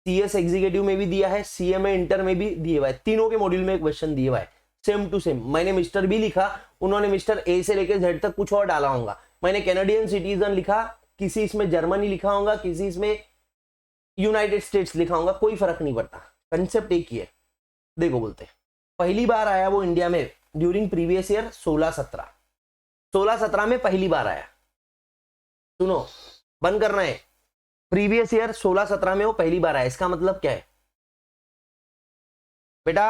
Speaker 1: CS executive में भी दिया है, CMA इंटर में भी दिए हुआ है, तीनों के मॉड्यूल में एक क्वेश्चन दिया हुआ है, सेम टू सेम। मैंने मिस्टर भी लिखा, उन्होंने मिस्टर A से लेकर Z तक कुछ और डाला होगा। मैंने कैनेडियन सिटीजन लिखा, किसी इसमें जर्मनी लिखा होगा, किसी इसमें यूनाइटेड स्टेट्स लिखा होगा, कोई फर्क नहीं पड़ता, कंसेप्ट एक ही है। देखो बोलते पहली बार आया वो इंडिया में ड्यूरिंग प्रीवियस ईयर 16-17, 16-17 में पहली बार आया। सुनो, बंद करना है। प्रीवियस ईयर 16-17 में वो पहली बार आया, इसका मतलब क्या है बेटा?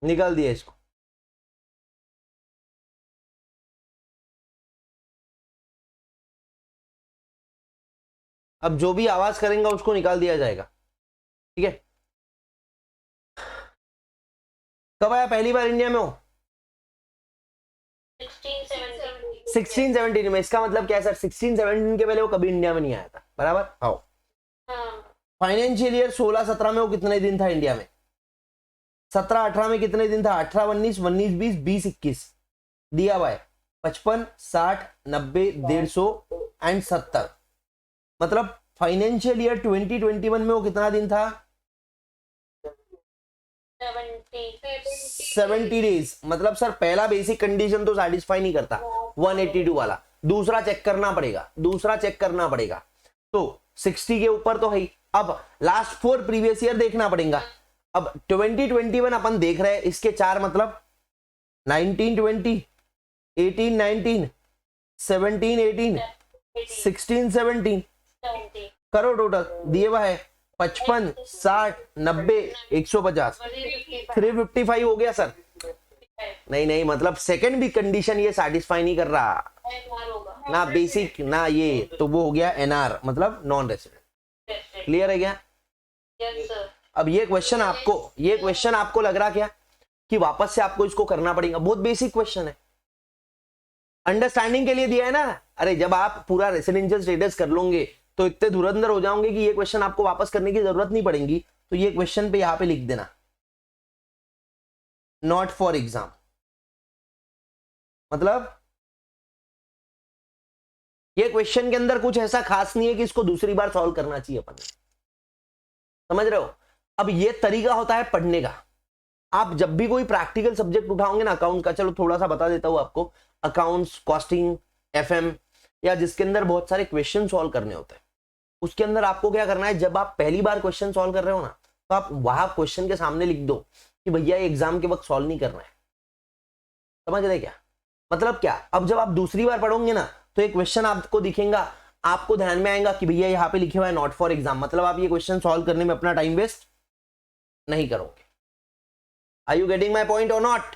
Speaker 1: निकाल दिया इसको। अब जो भी आवाज करेंगे उसको निकाल दिया जाएगा, ठीक है। कब आया पहली बार इंडिया में हो? 1617 में। इसका मतलब क्या है सर? 1617 के पहले वो कभी इंडिया में नहीं आया था, बराबर। हाँ। फाइनेंशियल ईयर 16-17 में वो कितने दिन था इंडिया में? 17-18 में कितने दिन था? 18-19, 19-20, 20-21 दिया हुआ है। 55, 60, 90, 150 एंड 70। मतलब फाइनेंशियल ईयर 2021 में वो कितना दिन था? 70 डेज। मतलब सर पहला बेसिक कंडीशन तो सेटिस्फाई नहीं करता 182 वाला, दूसरा चेक करना पड़ेगा, दूसरा चेक करना पड़ेगा। तो 60 के ऊपर तो है ही। अब लास्ट 4 प्रीवियस ईयर देखना पड़ेगा। अब 2021 अपन देख रहे हैं, इसके 4 मतलब 1920, 18-19, 17-18, 16-17 करो टोटल दिए हुआ है। 55, 60, 90, 150, 355 हो गया सर। नहीं नहीं, मतलब सेकंड भी कंडीशन ये सेटिस्फाई नहीं कर रहा ना, बेसिक ना ये, तो वो हो गया एनआर, मतलब नॉन रेसिडेंट। क्लियर है क्या? अब ये क्वेश्चन आपको लग रहा क्या कि वापस से आपको इसको करना पड़ेगा? बहुत बेसिक क्वेश्चन है, अंडरस्टैंडिंग के लिए दिया है ना। अरे जब आप पूरा रेसिडेंशियल स्टेटस कर लोगे तो इतने धुरंधर हो जाओगे कि ये क्वेश्चन आपको वापस करने की जरूरत नहीं पड़ेगी। तो ये क्वेश्चन पे यहां पे लिख देना नॉट फॉर एग्जाम। मतलब ये क्वेश्चन के अंदर कुछ ऐसा खास नहीं है कि इसको दूसरी बार सॉल्व करना चाहिए अपन, समझ रहे हो? अब ये तरीका होता है पढ़ने का। आप जब भी कोई प्रैक्टिकल सब्जेक्ट उठाओगे ना, अकाउंट का, चलो थोड़ा सा बता देता हूं आपको, अकाउंट्स, कॉस्टिंग, एफएम, या जिसके अंदर बहुत सारे क्वेश्चन सॉल्व करने होते हैं, उसके अंदर आपको क्या करना है, जब आप पहली बार क्वेश्चन सॉल्व कर रहे हो ना, तो आप वहां क्वेश्चन के सामने लिख दो कि भैया ये एग्जाम के वक्त सॉल्व नहीं करना है। समझ रहे क्या? मतलब क्या, अब जब आप दूसरी बार पढ़ोगे ना तो एक क्वेश्चन आपको दिखेगा, आपको ध्यान में आएगा कि भैया यहाँ पे लिखे हुआ है नॉट फॉर एग्जाम, मतलब आप ये क्वेश्चन सॉल्व करने में अपना टाइम वेस्ट नहीं करोगे। Are you getting my point और नॉट?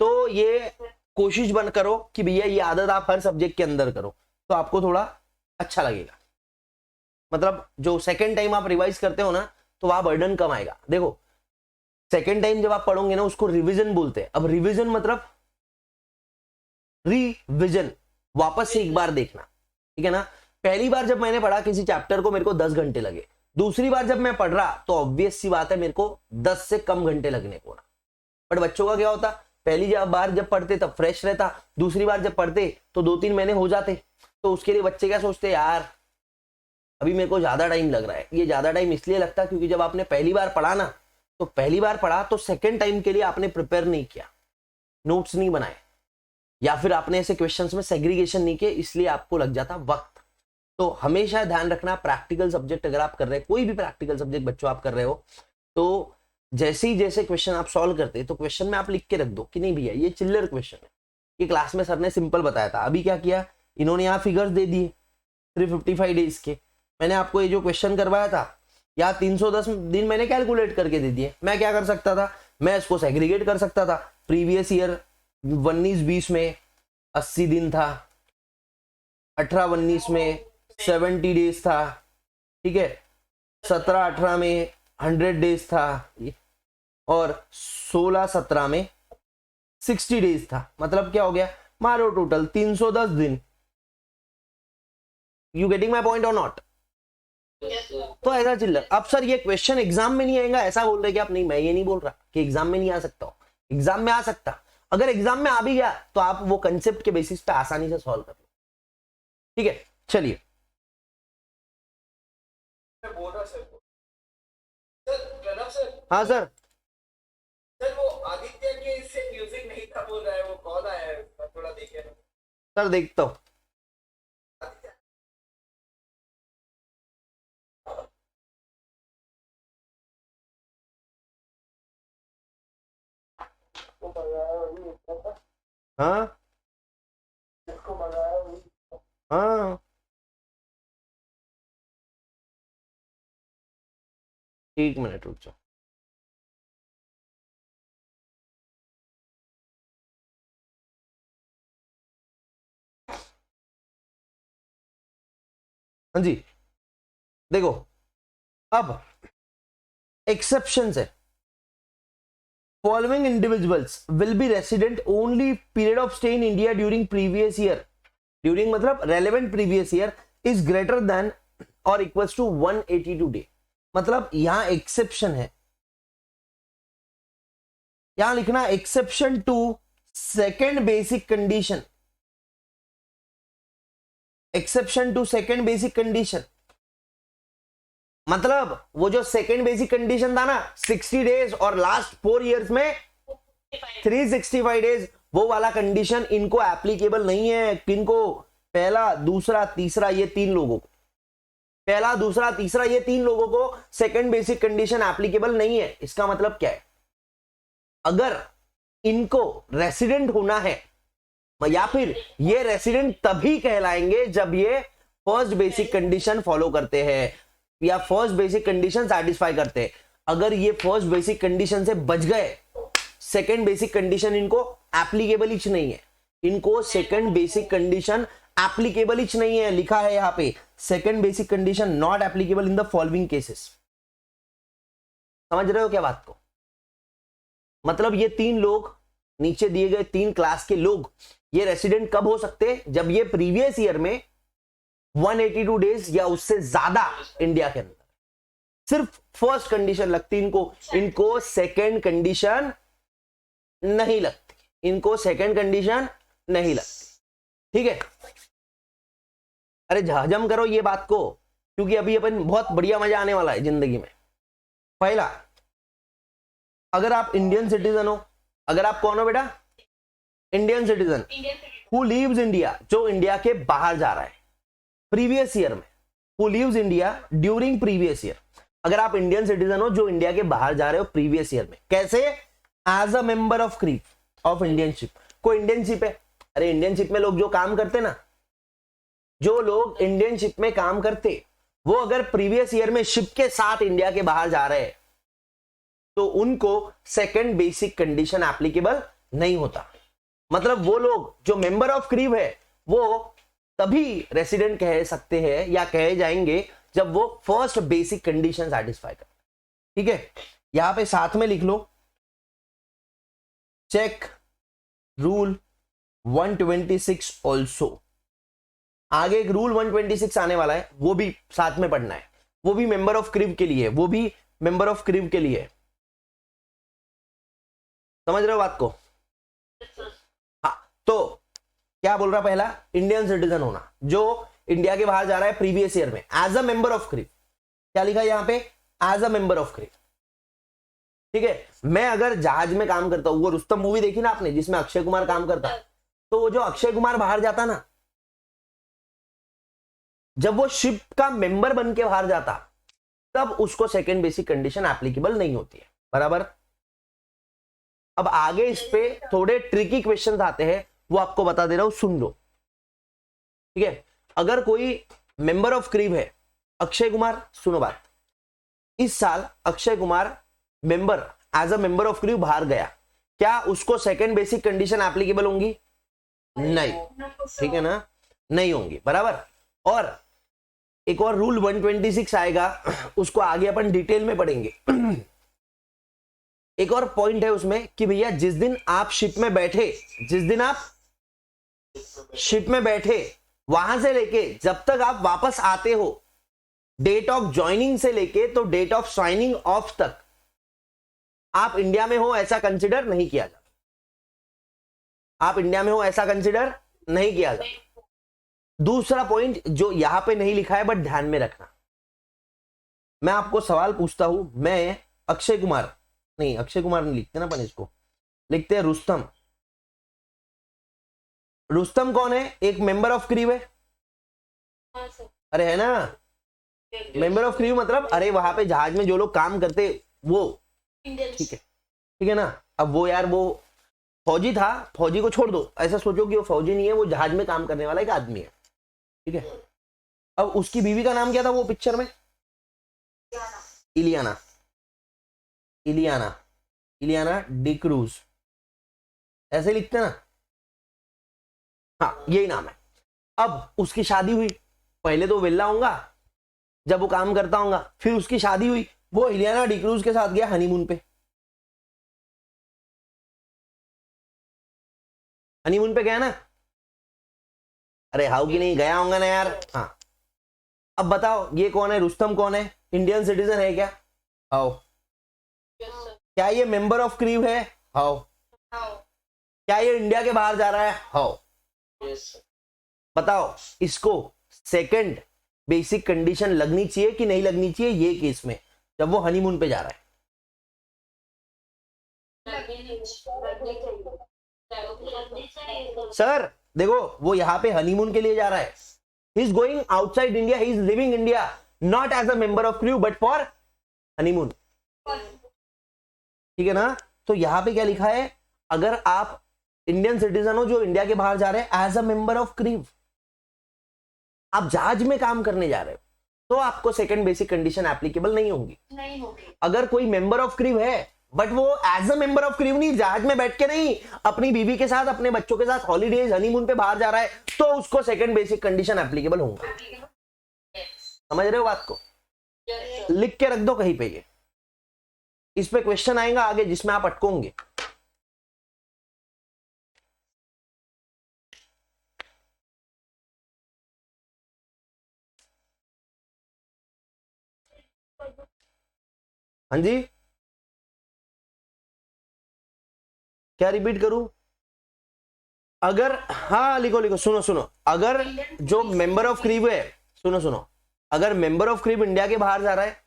Speaker 1: तो ये कोशिश बंद करो कि भैया ये आदत आप हर सब्जेक्ट के अंदर करो, तो आपको थोड़ा अच्छा लगेगा। मतलब जो सेकेंड टाइम आप रिवाइज करते हो ना, तो वहां बर्डन कम आएगा। देखो सेकेंड टाइम जब आप पढ़ोगे ना, उसको रिवीजन बोलते हैं। अब रिवीजन मतलब रिवीजन, वापस से एक बार देखना, ठीक है ना। पहली बार जब मैंने पढ़ा किसी चैप्टर को, मेरे को 10 घंटे लगे। दूसरी बार जब मैं पढ़ रहा तो ऑब्वियस सी बात है मेरे को 10 से कम घंटे लगने को ना। बट बच्चों का क्या होता, पहली बार जब पढ़ते तब फ्रेश रहता, दूसरी बार जब पढ़ते तो 2-3 महीने हो जाते। तो उसके लिए बच्चे क्या सोचते, यार अभी मेरे को ज्यादा टाइम लग रहा है। ये ज्यादा टाइम इसलिए लगता क्योंकि जब आपने पहली बार पढ़ा ना, तो पहली बार पढ़ा तो सेकेंड टाइम के लिए आपने प्रिपेयर नहीं किया, नोट्स नहीं बनाए, या फिर आपने ऐसे क्वेश्चंस में सेग्रीगेशन नहीं किए, इसलिए आपको लग जाता वक्त। तो हमेशा ध्यान रखना, प्रैक्टिकल सब्जेक्ट अगर आप कर रहे हैं, कोई भी प्रैक्टिकल सब्जेक्ट बच्चों आप कर रहे हो, तो जैसे ही जैसे क्वेश्चन आप सॉल्व करते हैं तो क्वेश्चन में आप लिख के रख दो कि नहीं भैया ये चिल्लर क्वेश्चन है, ये क्लास में सर ने सिंपल बताया था। अभी क्या किया इन्होंने, यहाँ फिगर्स दे दिए 355 डेज के। मैंने आपको ये जो क्वेश्चन करवाया था, या 310 दिन मैंने कैलकुलेट करके दे दिए। मैं क्या कर सकता था, मैं इसको सेग्रीगेट कर सकता था। प्रीवियस ईयर 19-20 में 80 दिन था, 18-19 में 70 डेज था, ठीक है, 17-18 में 100 डेज था, और 16-17 में 60 डेज था। मतलब क्या हो गया, मारो टोटल 310 दिन। यू गेटिंग माई पॉइंट और नॉट? तो ऐसा चिल्लर। अब सर ये क्वेश्चन एग्जाम में नहीं आएगा ऐसा बोल रहे कि आप? नहीं, मैं ये नहीं बोल रहा कि एग्जाम में नहीं आ सकता, एग्जाम में आ सकता। अगर एग्जाम में आ भी गया तो आप वो कंसेप्ट के बेसिस पे आसानी से सॉल्व कर लो, ठीक है। चलिए, हाँ सर।
Speaker 2: सर वो आदित्य के इससे म्यूजिक नहीं था बोल रहा है, वो कौन आया है थोड़ा देखिए ना।
Speaker 1: सर देखता हूँ। हाँ हाँ, एक मिनट रुक जाओ। हाँ जी, देखो अब एक्सेप्शन है, following individuals will be resident only period of stay in India during previous year, during मतलब relevant previous year is greater than और इक्वल्स टू 182 डे। मतलब यहां एक्सेप्शन है, यहां लिखना exception to second basic condition, exception to second basic condition. मतलब वो जो सेकेंड बेसिक कंडीशन था ना 60 डेज और लास्ट 4 इयर्स में 365 डेज, वो वाला कंडीशन इनको एप्लीकेबल नहीं है। किनको? पहला, दूसरा, तीसरा, ये 3 लोगों को, पहला, दूसरा, तीसरा, ये 3 लोगों को सेकेंड बेसिक कंडीशन एप्लीकेबल नहीं है। इसका मतलब क्या है? अगर इनको रेसिडेंट होना है या फिर ये रेसिडेंट तभी कहलाएंगे जब ये फर्स्ट बेसिक कंडीशन फॉलो करते हैं या फर्स्ट बेसिक कंडीशन सैटिस्फाई करते हैं। अगर ये फर्स्ट बेसिक कंडीशन से बच गए, सेकंड बेसिक कंडीशन इनको एप्लीकेबल ही नहीं है, इनको सेकंड बेसिक कंडीशन एप्लीकेबल ही नहीं है। लिखा है यहां पे second basic condition not applicable in the following cases. समझ रहे हो क्या बात को? मतलब ये 3 लोग, नीचे दिए गए 3 क्लास के लोग, ये रेसिडेंट कब हो सकते हैं? जब ये प्रीवियस ईयर में 182 डेज या उससे ज्यादा इंडिया के अंदर। सिर्फ फर्स्ट कंडीशन लगती इनको, इनको सेकंड कंडीशन नहीं लगती, इनको सेकंड कंडीशन नहीं लगती। ठीक है, अरे हजम करो ये बात को, क्योंकि अभी अपन बहुत बढ़िया मजा आने वाला है जिंदगी में। पहला, अगर आप इंडियन सिटीजन हो, अगर आप कौन हो बेटा? Indian citizen who leaves India, जो इंडिया के बाहर जा रहा है प्रीवियस ईयर में, who leaves India during previous year. अगर आप इंडियन सिटीजन हो जो इंडिया के बाहर जा रहे हो प्रीवियस ईयर में, कैसे? As a member of crew of Indian ship. कोई इंडियनशिप है, अरे इंडियनशिप में लोग जो काम करते ना, जो लोग इंडियनशिप में काम करते, वो अगर प्रीवियस ईयर में शिप के साथ इंडिया के बाहर जा रहे हैं तो उनको सेकंड बेसिक कंडीशन एप्लीकेबल नहीं होता। मतलब वो लोग जो मेंबर ऑफ क्रीप है वो तभी रेसिडेंट कह सकते हैं या कहे जाएंगे जब वो फर्स्ट बेसिक कंडीशन सैटिस्फाई कर। ठीक है, यहां पे साथ में लिख लो, चेक रूल 126 ऑल्सो। आगे एक रूल 126 आने वाला है, वो भी साथ में पढ़ना है, वो भी मेंबर ऑफ क्रीप के लिए, वो भी मेंबर ऑफ क्रीप के लिए। समझ रहे हो बात को? हाँ, तो क्या बोल रहा? पहला, इंडियन सिटीजन होना जो इंडिया के बाहर जा रहा है प्रीवियस ईयर में as a member of crew. क्या लिखा है यहां पे? As a member of crew. ठीक है, मैं अगर जहाज में काम करता हूं, वो रुस्तम मूवी देखी ना आपने जिसमें अक्षय कुमार काम करता, तो वो जो अक्षय कुमार बाहर जाता ना, जब वो शिप का मेंबर बन के बाहर जाता तब उसको सेकेंड बेसिक कंडीशन एप्लीकेबल नहीं होती है। बराबर? अब आगे इस पे थोड़े ट्रिकी क्वेश्चंस आते हैं, वो आपको बता दे रहा हूं, सुन लो। ठीक है, अगर कोई मेंबर ऑफ क्रीप है, अक्षय कुमार, सुनो बात, इस साल Akshay Kumar member as a member of crew बाहर गया, क्या उसको सेकेंड बेसिक कंडीशन एप्लीकेबल होंगी? नहीं। ठीक है ना, नहीं होंगी। बराबर? और एक और रूल 126 आएगा, उसको आगे अपन डिटेल में पढ़ेंगे। एक और पॉइंट है उसमें कि भैया जिस दिन आप शिप में बैठे, जिस दिन आप शिप में बैठे वहां से लेके जब तक आप वापस आते हो, डेट ऑफ ज्वाइनिंग से लेके तो डेट ऑफ साइनिंग ऑफ तक आप इंडिया में हो ऐसा कंसिडर नहीं किया जाता। आप इंडिया में हो ऐसा कंसिडर नहीं किया जाता। दूसरा पॉइंट जो यहां पे नहीं लिखा है बट ध्यान में रखना, मैं आपको सवाल पूछता हूं, मैं अक्षय कुमार, नहीं अक्षय कुमार नहीं लिखते ना अपन, इसको लिखते हैं रुस्तम। रुस्तम कौन है? एक मेंबर ऑफ क्रीव है। अरे है ना, मेंबर ऑफ क्रीव मतलब अरे वहां पे जहाज में जो लोग काम करते वो। ठीक है, ठीक है ना। अब वो यार वो फौजी था, फौजी को छोड़ दो, ऐसा सोचो कि वो फौजी नहीं है, वो जहाज में काम करने वाला एक आदमी है। ठीक है, अब उसकी बीवी का नाम क्या था वो पिक्चर में? इलियाना। इलियाना, इलियाना डिक्रूज, ऐसे लिखते ना, हाँ यही नाम है। अब उसकी शादी हुई, पहले तो वेला होगा जब वो काम करता होगा, फिर उसकी शादी हुई, वो इलियाना डिक्रूज के साथ गया हनीमून पे। हनीमून पे गया ना? अरे हाउ की नहीं गया होगा ना यार। हाँ, अब बताओ ये कौन है? रुस्तम कौन है? इंडियन सिटीजन है क्या? हाउ। क्या ये मेंबर ऑफ क्रीव है? हाउ। क्या ये इंडिया के बाहर जा रहा है? हाउ। बताओ इसको सेकंड बेसिक कंडीशन लगनी चाहिए कि नहीं लगनी चाहिए ये केस में, जब वो हनीमून पे जा रहा है? सर देखो, वो यहां पे हनीमून के लिए जा रहा है, he is going outside India, he is living India, not as a member of crew but for honeymoon. ठीक है ना? तो यहां पे क्या लिखा है, अगर आप इंडियन सिटीजन हो जो इंडिया के बाहर जा रहे हैं as a member of crew, आप जहाज में काम करने जा रहे हो, तो आपको सेकंड बेसिक कंडीशन एप्लीकेबल नहीं होगी। अगर कोई मेंबर ऑफ क्रीव है बट वो as a member of crew नहीं, जहाज में बैठ के नहीं, अपनी बीवी के साथ अपने बच्चों के साथ हॉलीडेज हनीमून पे बाहर जा रहा है, तो उसको सेकंड बेसिक कंडीशन एप्लीकेबल होगा। समझ रहे हो बात को? लिख के रख दो कहीं पे, ये इस पे क्वेश्चन आएगा आगे जिसमें आप अटकोगे। हाँ जी, क्या रिपीट करूं? अगर, हाँ लिखो लिखो, सुनो सुनो, अगर जो मेंबर ऑफ क्रीव है, सुनो सुनो, अगर मेंबर ऑफ क्रीव इंडिया के बाहर जा रहा है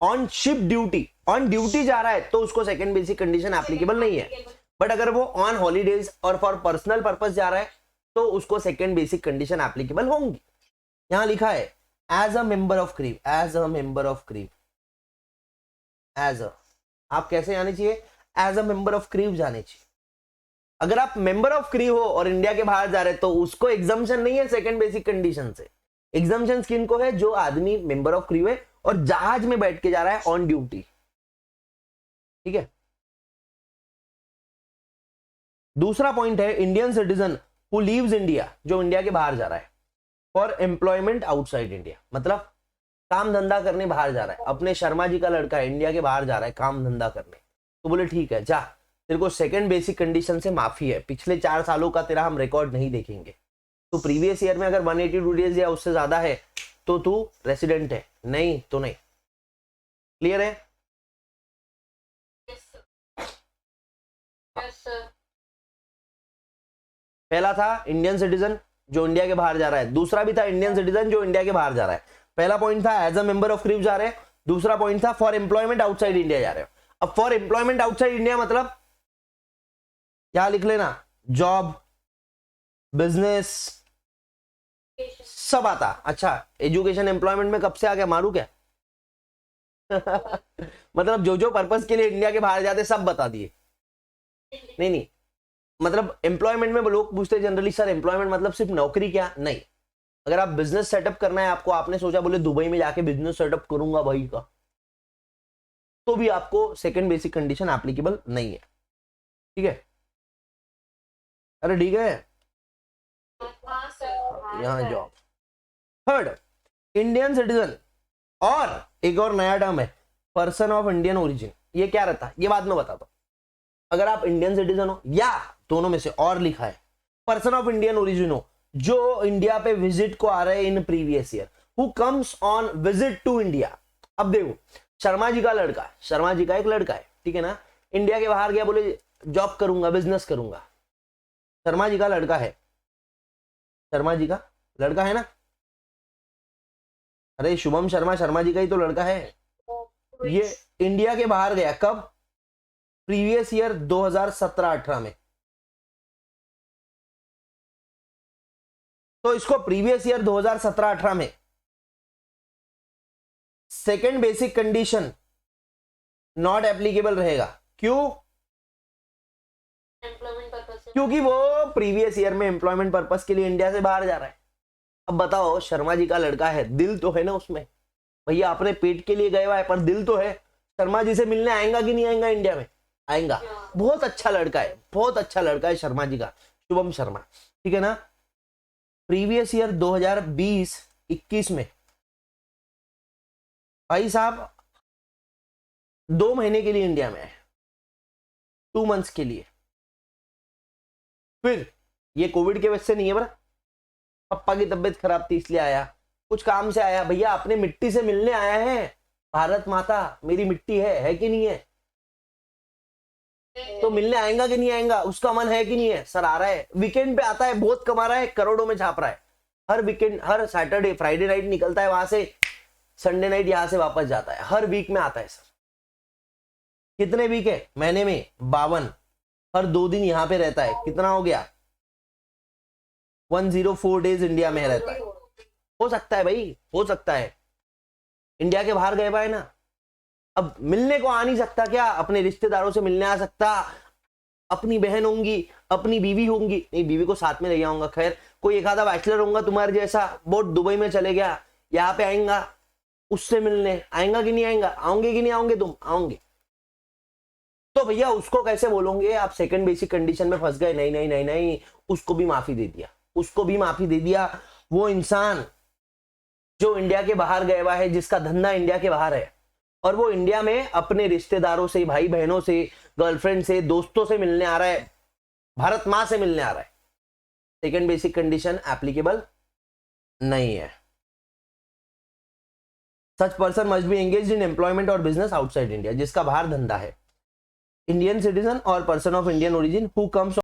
Speaker 1: on ship duty, on duty जा रहा है, तो उसको सेकंड बेसिक कंडीशन एप्लीकेबल नहीं है। बट अगर वो ऑन हॉलीडेज और फॉर पर्सनल पर्पस जा रहा है, तो उसको सेकंड बेसिक कंडीशन एप्लीकेबल होंगी। यहां लिखा है as a member of crew, as a member of crew, as a, आप कैसे जाने चाहिए? As a member of crew जाने चाहिए। अगर आप मेंबर ऑफ क्रीव हो और इंडिया के बाहर जा रहे हैं, तो उसको एग्जम्पशन नहीं है सेकंड बेसिक कंडीशन से। एग्जम्पशन किन को है? जो आदमी मेंबर ऑफ क्रीव है और जहाज में बैठ के जा रहा है ऑन ड्यूटी। ठीक है। दूसरा पॉइंट है Indian citizen who leaves India, जो इंडिया के बाहर जा रहा है फॉर एम्प्लॉयमेंट आउटसाइड इंडिया, मतलब काम धंधा करने बाहर जा रहा है। अपने शर्मा जी का लड़का है, इंडिया के बाहर जा रहा है काम धंधा करने, तो बोले ठीक है जा, तेरे को सेकंड बेसिक कंडीशन से माफी है, पिछले 4 सालों का तेरा हम रिकॉर्ड नहीं देखेंगे, तो प्रीवियस ईयर में अगर 182 डेज या उससे ज्यादा है तो तू रेसिडेंट है, नहीं तो नहीं। क्लियर है? पहला था इंडियन सिटीजन जो इंडिया के बाहर जा रहा है, दूसरा भी था इंडियन सिटीजन जो इंडिया के बाहर जा रहा है। पहला पॉइंट था as a member of crew जा रहे हैं, दूसरा पॉइंट था फॉर एम्प्लॉयमेंट आउटसाइड इंडिया जा रहे हो। अब फॉर एम्प्लॉयमेंट आउटसाइड इंडिया मतलब क्या लिख लेना, जॉब, बिजनेस, सब आता। अच्छा, एजुकेशन एम्प्लॉयमेंट में कब से आ गया, मारू क्या? मतलब जो जो पर्पस के लिए इंडिया के बाहर जाते सब बता दिए। नहीं नहीं, मतलब एम्प्लॉयमेंट में लोग पूछते जनरली सर एम्प्लॉयमेंट मतलब सिर्फ नौकरी क्या? नहीं, अगर आप बिजनेस सेटअप करना है आपको, आपने सोचा बोले दुबई में जाके बिजनेस सेटअप करूंगा भाई का, तो भी आपको सेकंड बेसिक कंडीशन एप्लीकेबल नहीं है। ठीक है? अरे ठीक है, यहां जॉब। थर्ड, इंडियन सिटीजन, और एक और नया टर्म है पर्सन ऑफ इंडियन ओरिजिन। ये क्या रहता है ये बाद में बताता हूं। अगर आप इंडियन सिटीजन हो या दोनों में से और लिखा है पर्सन ऑफ इंडियन ओरिजिन हो, जो इंडिया पे विजिट को आ रहे हैं in previous year, who comes on visit to India. अब देखो, शर्मा जी का लड़का, शर्मा जी का एक लड़का है, ठीक है ना, इंडिया के बाहर गया, बोले जॉब करूंगा, बिजनेस करूंगा। शर्मा जी का लड़का है, शर्मा जी का लड़का है ना, अरे शुभम शर्मा शर्मा जी का ही तो लड़का है। ये इंडिया के बाहर गया कब? प्रीवियस ईयर 2017-18 में। तो इसको प्रीवियस ईयर 2017-18 में second basic condition not applicable रहेगा। क्यों? क्योंकि वो प्रीवियस ईयर में एम्प्लॉयमेंट पर्पस के लिए इंडिया से बाहर जा रहा है। अब बताओ, शर्मा जी का लड़का है, दिल तो है ना उसमें, भैया अपने पेट के लिए गए हुआ है पर दिल तो है। शर्मा जी से मिलने आएगा कि नहीं आएगा? इंडिया में आएगा। बहुत अच्छा लड़का है, बहुत अच्छा लड़का है शर्मा जी का, शुभम शर्मा। ठीक है ना? प्रीवियस ईयर 2020 21 में भाई साहब 2 महीने के लिए इंडिया में आए, 2 मंथ्स के लिए। फिर ये कोविड के वजह से नहीं है, बरा पप्पा की तबीयत खराब थी इसलिए आया, कुछ काम से आया। भैया अपने मिट्टी से मिलने आया है, भारत माता मेरी मिट्टी है कि नहीं है? तो मिलने आएगा कि नहीं आएगा, उसका मन है कि नहीं है? सर आ रहा है, वीकेंड पे आता है, बहुत कमा रहा है, करोड़ों में छाप रहा है। हर वीकेंड, हर सैटरडे फ्राइडे नाइट निकलता है वहां से, संडे नाइट यहां से वापस जाता है, हर वीक में आता है सर। कितने वीक है महीने में? 52। हर 2 दिन यहां पे रहता है, कितना हो गया? 104 डेज इंडिया में रहता है। हो सकता है भाई, हो सकता है। इंडिया के बाहर गए हुआ है ना, अब मिलने को आ नहीं सकता क्या? अपने रिश्तेदारों से मिलने आ सकता, अपनी बहन होंगी, अपनी बीवी होंगी, नहीं बीवी को साथ में ले आऊंगा, खैर कोई एक आधा बैचलर होगा तुम्हारे जैसा, बहुत दुबई में चले गया, यहाँ पे आएगा, उससे मिलने आएगा कि नहीं आएगा? आओगे कि नहीं आओगे? तुम आओगे तो भैया उसको कैसे बोलोगे आप सेकंड बेसिक कंडीशन में फंस गए? नहीं नहीं नहीं नहीं, उसको भी माफी दे दिया, उसको भी माफी दे दिया। वो इंसान जो इंडिया के बाहर गया हुआ है, जिसका धंधा इंडिया के बाहर है, और वो इंडिया में अपने रिश्तेदारों से, भाई बहनों से, गर्लफ्रेंड से, दोस्तों से मिलने आ रहा है, भारत माँ से मिलने आ रहा है, सेकंड बेसिक कंडीशन एप्लीकेबल नहीं है। Such person must be engaged in employment और बिजनेस आउटसाइड इंडिया, जिसका बाहर धंधा है, इंडियन सिटीजन और person of Indian origin who comes